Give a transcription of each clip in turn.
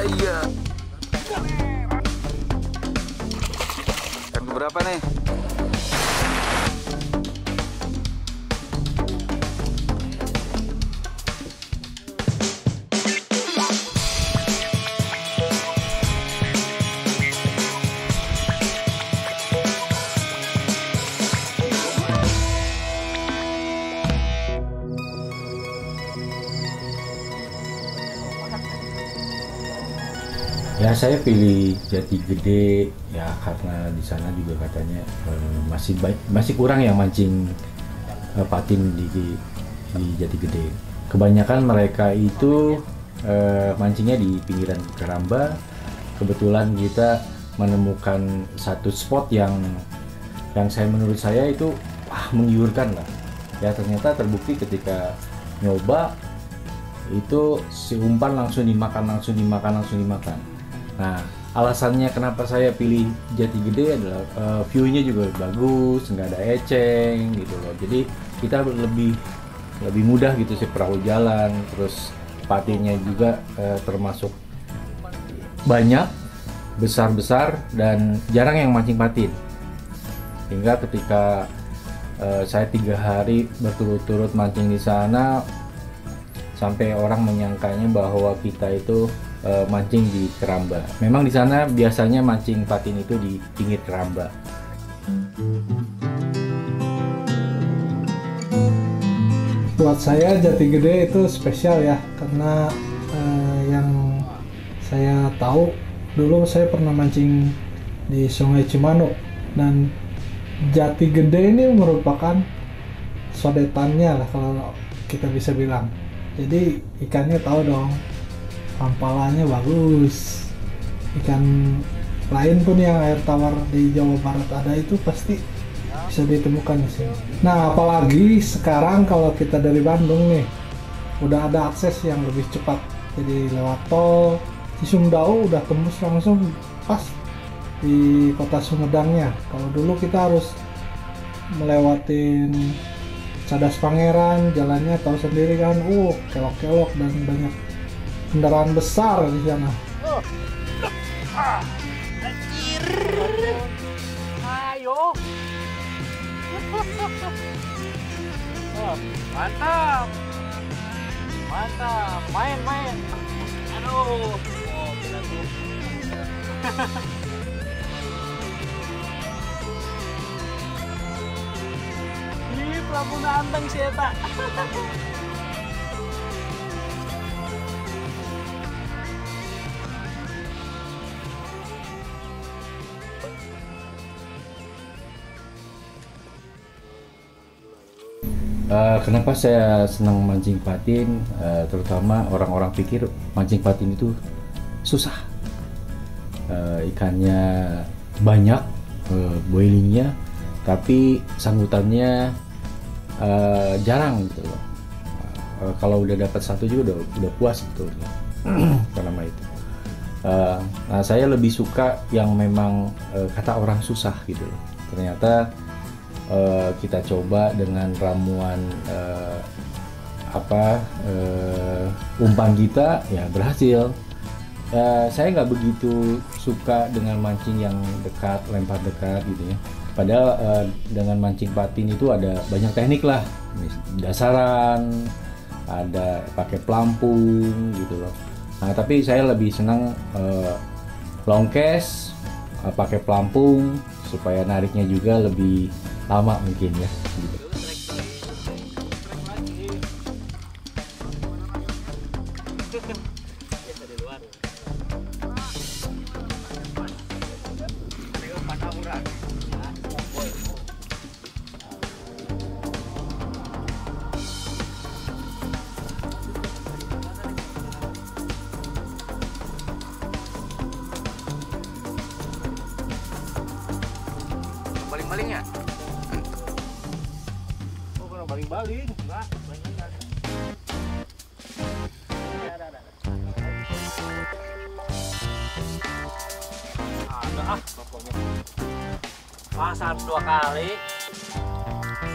Iya. Berapa nih? Ya saya pilih Jati Gede ya karena di sana juga katanya masih kurang yang mancing patin di Jati Gede. Kebanyakan mereka itu mancingnya di pinggiran Keramba. Kebetulan kita menemukan satu spot yang menurut saya itu menggiurkan lah. Ya ternyata terbukti ketika nyoba itu si umpan langsung dimakan. Nah, alasannya kenapa saya pilih Jati Gede adalah view-nya juga bagus, nggak ada eceng gitu loh. Jadi kita lebih mudah gitu sih perahu jalan, terus patinnya juga termasuk banyak, besar-besar dan jarang yang mancing patin. Hingga ketika saya 3 hari berturut-turut mancing di sana, sampai orang menyangkanya bahwa kita itu mancing di Keramba. Memang di sana biasanya mancing patin itu di pinggir Keramba. Buat saya Jati Gede itu spesial ya, karena yang saya tahu dulu saya pernah mancing di Sungai Cimanuk, dan Jati Gede ini merupakan sodetannya lah kalau kita bisa bilang. Jadi ikannya tahu dong, hampalannya bagus. Ikan lain pun yang air tawar di Jawa Barat ada itu pasti bisa ditemukan di sini. Nah, apalagi sekarang kalau kita dari Bandung nih, udah ada akses yang lebih cepat. Jadi lewat tol Cisumdawu udah tembus langsung pas di kota Sumedangnya. Kalau dulu kita harus melewatin Cadas Pangeran, jalannya tahu sendiri kan, kelok-kelok dan banyak kendaraan besar di sana. Ayo. Mantap. Main. Aduh. Kita tuh. Ih, pelabuhan anteng sih eta. Kenapa saya senang mancing patin? Terutama orang-orang pikir mancing patin itu susah. Ikannya banyak, boilingnya, tapi sanggutannya jarang gitu loh. Kalau udah dapat satu juga udah puas gitu karena itu. Nah, saya lebih suka yang memang kata orang susah gitu loh. Ternyata kita coba dengan ramuan umpan kita ya berhasil. Saya nggak begitu suka dengan mancing yang dekat, lempar dekat gitu ya. Padahal dengan mancing patin itu ada banyak teknik lah, dasaran, ada pakai pelampung gitu loh. Nah, tapi saya lebih senang long cast, pakai pelampung supaya nariknya juga lebih lama mungkin ya. Gitu. Baling-balingnya? Oh, kalau baling-baling, enggak, baling-baling. Ada pokoknya. Pasar 2 kali.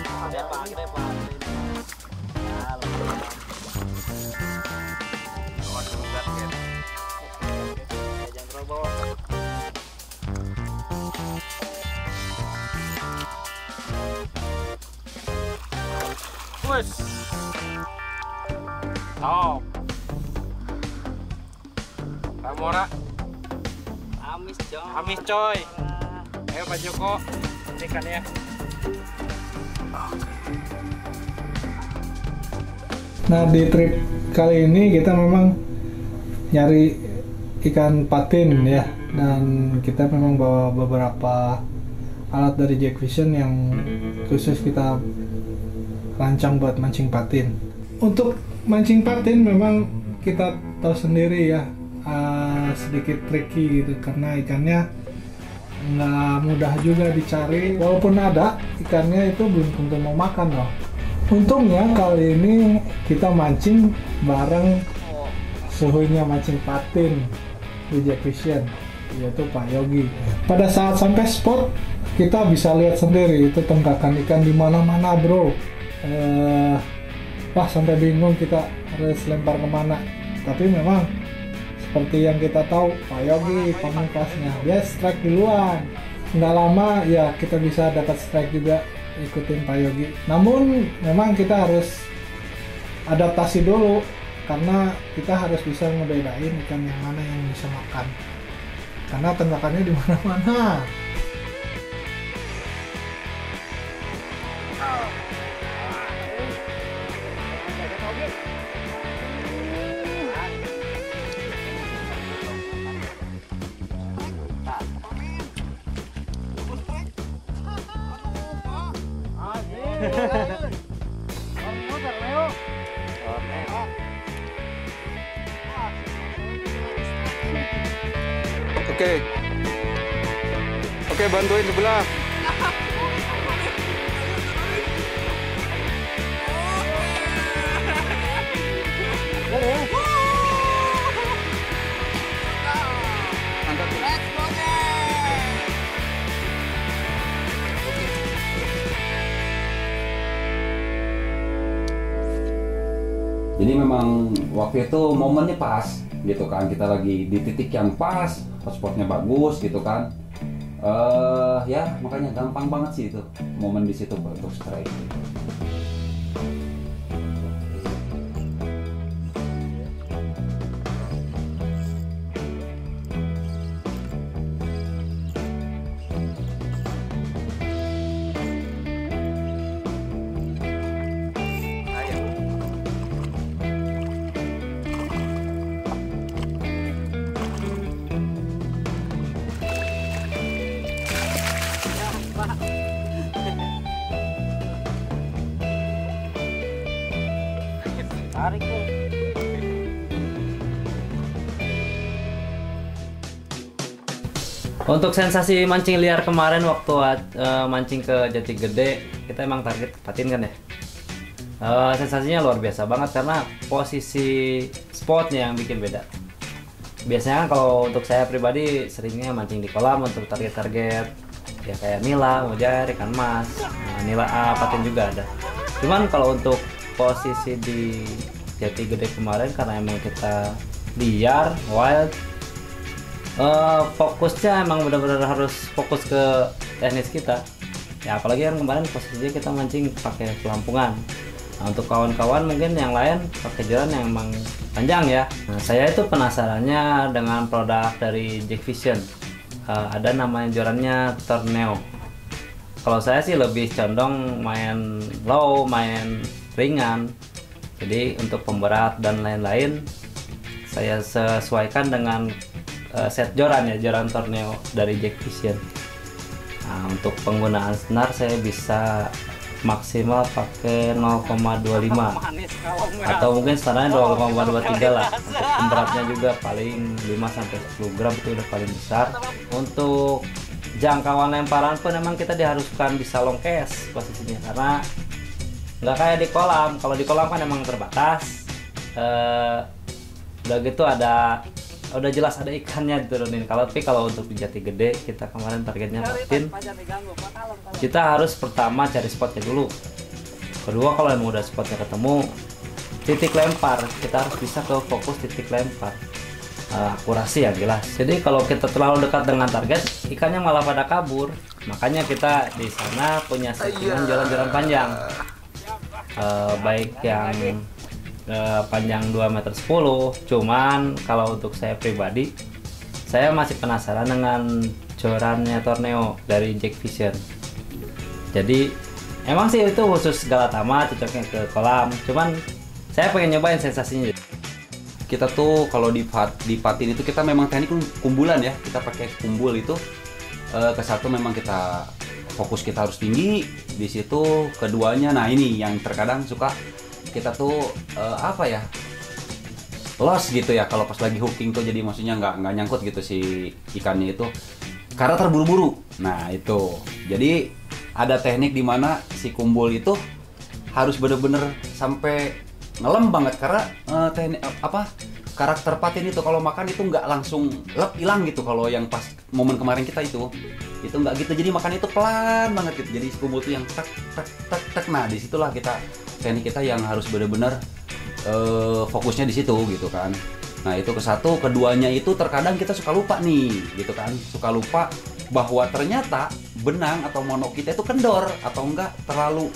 Ada apa gede Pak? Ya, lumayan. Oh, juga kan. Wes. Top. Kamora. Amis coy. Ayo Pak Joko, hentikan ya. Nah, di trip kali ini kita memang nyari ikan patin ya, dan kita memang bawa beberapa alat dari Jack Vision yang khusus kita rancang buat mancing patin. Untuk mancing patin memang kita tahu sendiri ya, sedikit tricky gitu karena ikannya nggak mudah juga dicari. Walaupun ada ikannya itu belum tentu mau makan loh. Untungnya kali ini kita mancing bareng suhunya mancing patin di Jack Vision, yaitu Pak Yogi. Pada saat sampai spot kita bisa lihat sendiri itu tenggakan ikan di mana-mana bro. Wah, sampai bingung kita harus lempar kemana. Tapi memang seperti yang kita tahu, Pak Yogi pamungkasnya dia strike duluan. Nggak lama ya kita bisa dapat strike juga ikutin Pak Yogi. Namun memang kita harus adaptasi dulu karena kita harus bisa ngebedain ikan yang mana yang bisa makan. Karena tenggakannya di mana-mana. Oke, bantuin sebelah. Jadi memang waktu itu momennya pas gitu kan, kita lagi di titik yang pas, spotnya bagus gitu kan. Ya makanya gampang banget sih itu momen di situ untuk strike. Tarik tuh. Untuk sensasi mancing liar kemarin waktu mancing ke Jati Gede, kita emang target patin kan ya. Sensasinya luar biasa banget karena posisi spotnya yang bikin beda. Biasanya kan kalau untuk saya pribadi seringnya mancing di kolam untuk target-target ya kayak nila, mujair, ikan mas, nila A, patin juga ada. Cuman kalau untuk posisi di Jati Gede kemarin karena emang kita liar, wild, fokusnya emang benar-benar harus fokus ke teknis kita ya, apalagi yang kemarin posisinya kita mancing pakai pelampungan. Nah, untuk kawan-kawan mungkin yang lain pakai joran yang emang panjang ya. Nah, saya itu penasarannya dengan produk dari Jack Vision, ada namanya jorannya Torneo. Kalau saya sih lebih condong main low, main ringan, jadi untuk pemberat dan lain-lain saya sesuaikan dengan set joran ya, joran Torneo dari Jack Vision. Nah, untuk penggunaan senar saya bisa maksimal pakai 0,25 atau mungkin senarnya 0,23 lah. Untuk pemberatnya juga paling 5-10 gram itu udah paling besar. Untuk jangkauan lemparan pun memang kita diharuskan bisa long cast posisinya karena nggak kayak di kolam. Kalau di kolam kan emang terbatas, udah gitu udah jelas ada ikannya diturunin. Kalau untuk di Jati Gede kita kemarin targetnya patin, kita harus pertama cari spotnya dulu. Kedua, kalau emang udah spotnya ketemu, titik lempar kita harus bisa ke fokus titik lempar, akurasi yang jelas. Jadi kalau kita terlalu dekat dengan target, ikannya malah pada kabur. Makanya kita di sana punya settingan jalan-jalan panjang. baik yang panjang 2,10 meter. Cuman kalau untuk saya pribadi, saya masih penasaran dengan jorannya Torneo dari Jack Vision. Jadi emang sih itu khusus Galatama, cocoknya ke kolam. Cuman saya pengen nyobain sensasinya. Kita tuh kalau di patin itu kita memang teknik kumbulan ya. Kita pakai kumbul itu ke satu memang kita fokus kita harus tinggi di situ. Keduanya, nah ini yang terkadang suka kita tuh apa ya, lost gitu ya kalau pas lagi hooking tuh, jadi maksudnya nggak nyangkut gitu si ikannya itu karena terburu-buru. Nah itu jadi ada teknik di mana si kumbul itu harus bener-bener sampai ngelem banget karena teknik apa, karakter patin itu kalau makan itu nggak langsung hilang gitu. Kalau yang pas momen kemarin kita itu nggak gitu, jadi makan itu pelan banget gitu. Jadi si kumbul tuh yang tek tek tek tek. Nah disitulah kita teknik kita yang harus bener-bener fokusnya di situ gitu kan. Nah itu ke satu. Keduanya itu terkadang kita suka lupa nih gitu kan, suka lupa bahwa ternyata benang atau monok kita itu kendor atau enggak terlalu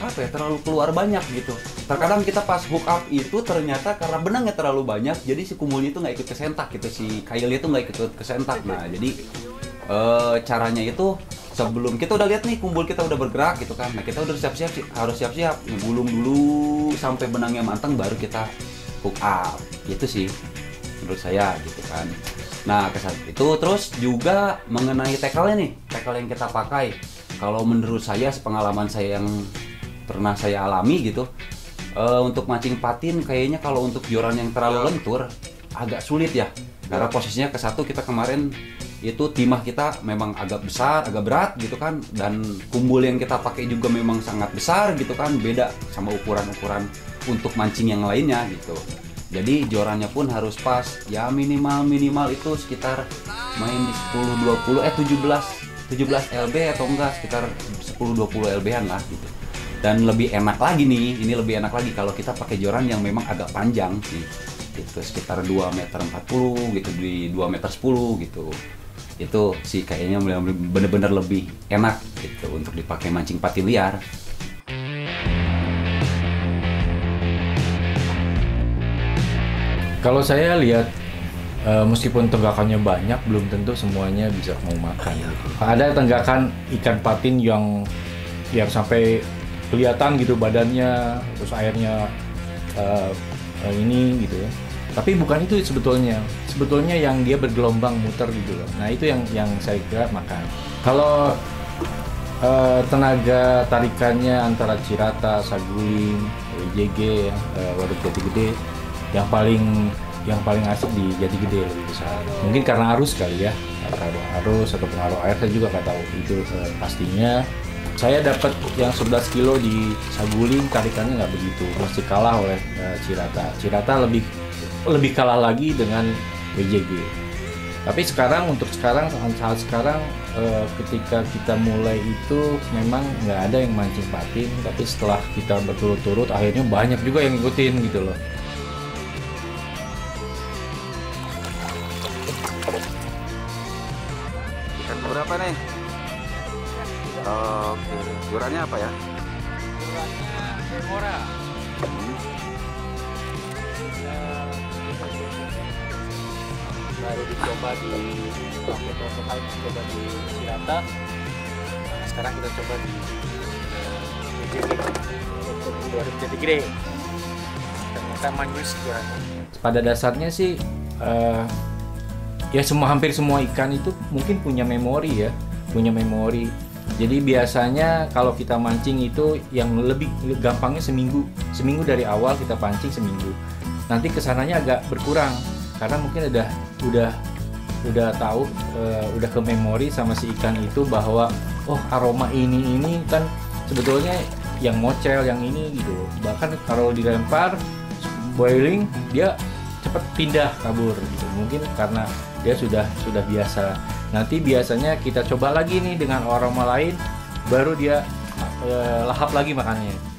apa ya, terlalu keluar banyak gitu. Terkadang kita pas hook up itu ternyata karena benangnya terlalu banyak, jadi si kumbulnya itu nggak ikut kesentak gitu, si kailnya itu nggak ikut kesentak. Nah jadi caranya itu sebelum kita udah lihat nih kumbul kita udah bergerak gitu kan, nah kita udah harus siap-siap ngegulung dulu sampai benangnya matang baru kita hook up gitu sih menurut saya gitu kan. Nah kesan itu terus juga mengenai tackle-nya nih, tackle yang kita pakai. Kalau menurut saya, sepengalaman saya yang pernah saya alami gitu, untuk mancing patin kayaknya kalau untuk joran yang terlalu lentur agak sulit ya, karena posisinya ke satu kita kemarin itu timah kita memang agak besar, agak berat gitu kan, dan kumbul yang kita pakai juga memang sangat besar gitu kan, beda sama ukuran-ukuran untuk mancing yang lainnya gitu. Jadi jorannya pun harus pas ya, minimal itu sekitar main di 17 lb atau enggak sekitar 10-20 lb-an lah gitu. Dan lebih enak lagi nih, ini lebih enak lagi kalau kita pakai joran yang memang agak panjang sih gitu, sekitar 2,40 meter gitu, di 2,10 meter gitu. Itu sih kayaknya bener-bener lebih enak gitu untuk dipakai mancing patin liar. Kalau saya lihat meskipun tenggakannya banyak, belum tentu semuanya bisa mau makan gitu. Ada tenggakan ikan patin yang sampai kelihatan gitu badannya, terus airnya ini gitu ya. Tapi bukan itu sebetulnya. Sebetulnya yang dia bergelombang muter gitu loh. Nah itu yang saya kira makan. Kalau tenaga tarikannya antara Cirata, Saguling, WJG, Waduk Jati Gede, yang paling asik di Jati Gede lebih besar. Mungkin karena arus kali ya, karena arus atau pengaruh air, saya juga nggak tahu itu pastinya. Saya dapat yang 11 kilo di Saguling, tarikannya nggak begitu, masih kalah oleh Cirata. Cirata lebih kalah lagi dengan WJG. Tapi saat sekarang ketika kita mulai itu memang nggak ada yang mancing patin, tapi setelah kita berturut-turut akhirnya banyak juga yang ngikutin gitu loh. Ikan berapa nih? Oke, jorannya apa ya? Jorannya Remora. Baru dicoba di waktu prototype, coba di Cirata. Nah, sekarang kita coba di Waduk Jati Gede. Ternyata manjus jorannya. Pada dasarnya sih ya hampir semua ikan itu mungkin punya memori ya, Jadi biasanya kalau kita mancing itu yang lebih gampangnya seminggu dari awal kita pancing seminggu. Nanti kesananya agak berkurang karena mungkin udah tahu, udah ke memori sama si ikan itu bahwa oh aroma ini kan sebetulnya yang mocel yang ini gitu. Bahkan kalau dilempar boiling dia cepat pindah kabur gitu. Mungkin karena dia sudah biasa. Nanti biasanya kita coba lagi nih dengan aroma lain, baru dia lahap lagi makannya.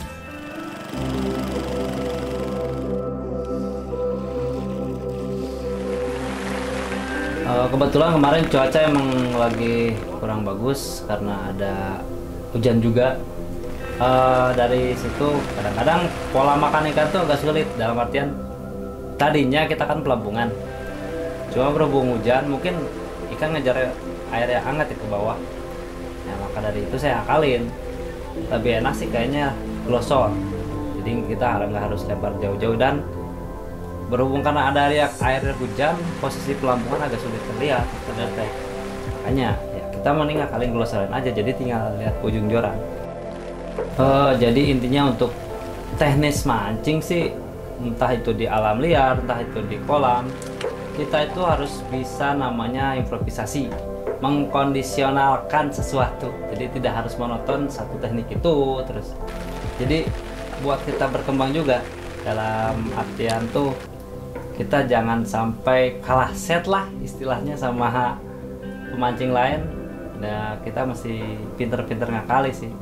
Kebetulan kemarin cuaca emang lagi kurang bagus karena ada hujan juga. Dari situ kadang-kadang pola makan ikan tuh agak sulit, dalam artian tadinya kita kan pelampungan, cuma berhubung hujan mungkin ikan ngejar air yang hangat ya ke bawah. Nah, maka dari itu saya akalin lebih enak sih kayaknya glosor, jadi kita nggak harus lempar jauh-jauh, dan berhubung karena ada air hujan posisi pelampungan agak sulit terlihat, makanya ya, kita mending akalin glosorin aja, jadi tinggal lihat ujung joran. Jadi intinya untuk teknis mancing sih, entah itu di alam liar, entah itu di kolam, kita itu harus bisa namanya improvisasi, mengkondisionalkan sesuatu. Jadi tidak harus monoton satu teknik itu terus. Jadi buat kita berkembang juga, dalam artian tuh kita jangan sampai kalah set lah istilahnya sama pemancing lain. Nah, kita mesti pinter-pinter ngakali sih.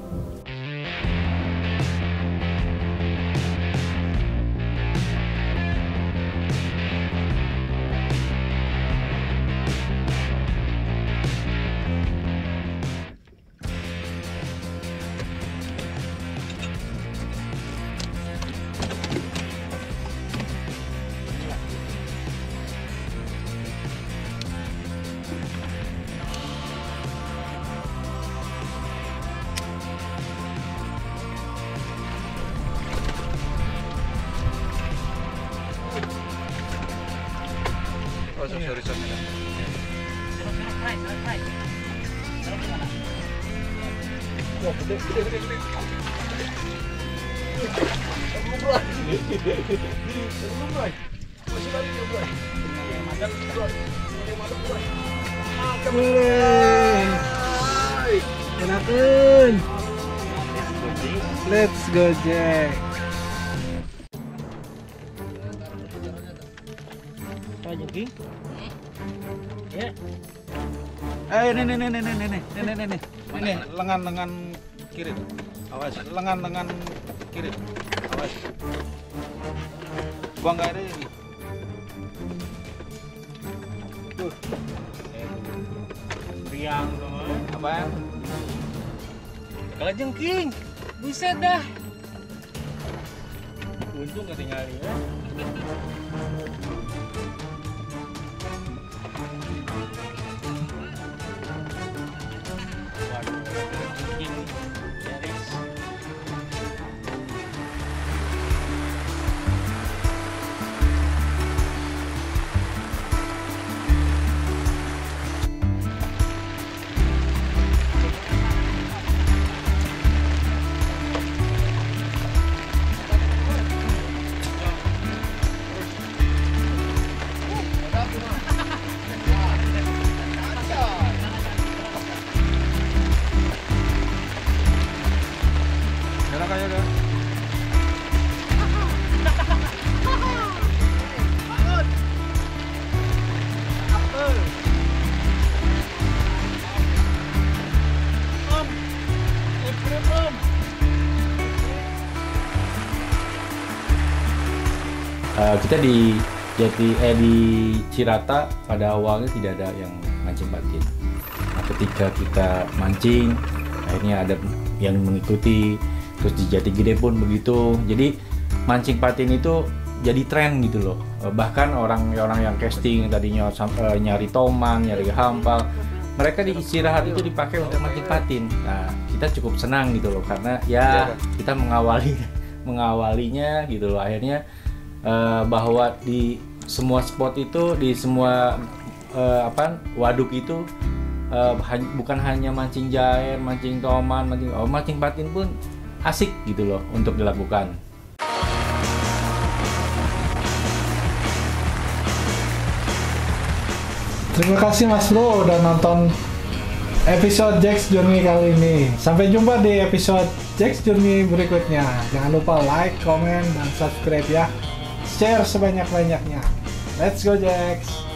Oh, sorry. Enakeun. Let's go Jack. Jogging. Ya. Ini lengan kiri. Awas, lengan kiri. Awas. Buang air ini. Tuh. Riang teman. Apaan? Kalau jengking, buset dah. Untung ketinggalan ya. Waduh, jengking nyaris. Kita di di Cirata pada awalnya tidak ada yang mancing patin. Nah, ketika kita mancing, akhirnya ada yang mengikuti. Terus di Jati Gede pun begitu. Jadi mancing patin itu jadi tren gitu loh. Bahkan orang-orang yang casting tadinya nyari tomang, nyari hampal, mereka di istirahat itu dipakai untuk mancing patin. Nah, kita cukup senang gitu loh, karena ya kita mengawalinya gitu loh. Akhirnya bahwa di semua spot itu, di semua waduk itu bukan hanya mancing jair, mancing toman, mancing patin pun asik gitu loh untuk dilakukan. Terima kasih Mas Bro udah nonton episode Jack's Journey kali ini. Sampai jumpa di episode Jack's Journey berikutnya. Jangan lupa like, comment, dan subscribe ya. Share sebanyak-banyaknya. Let's go Jax!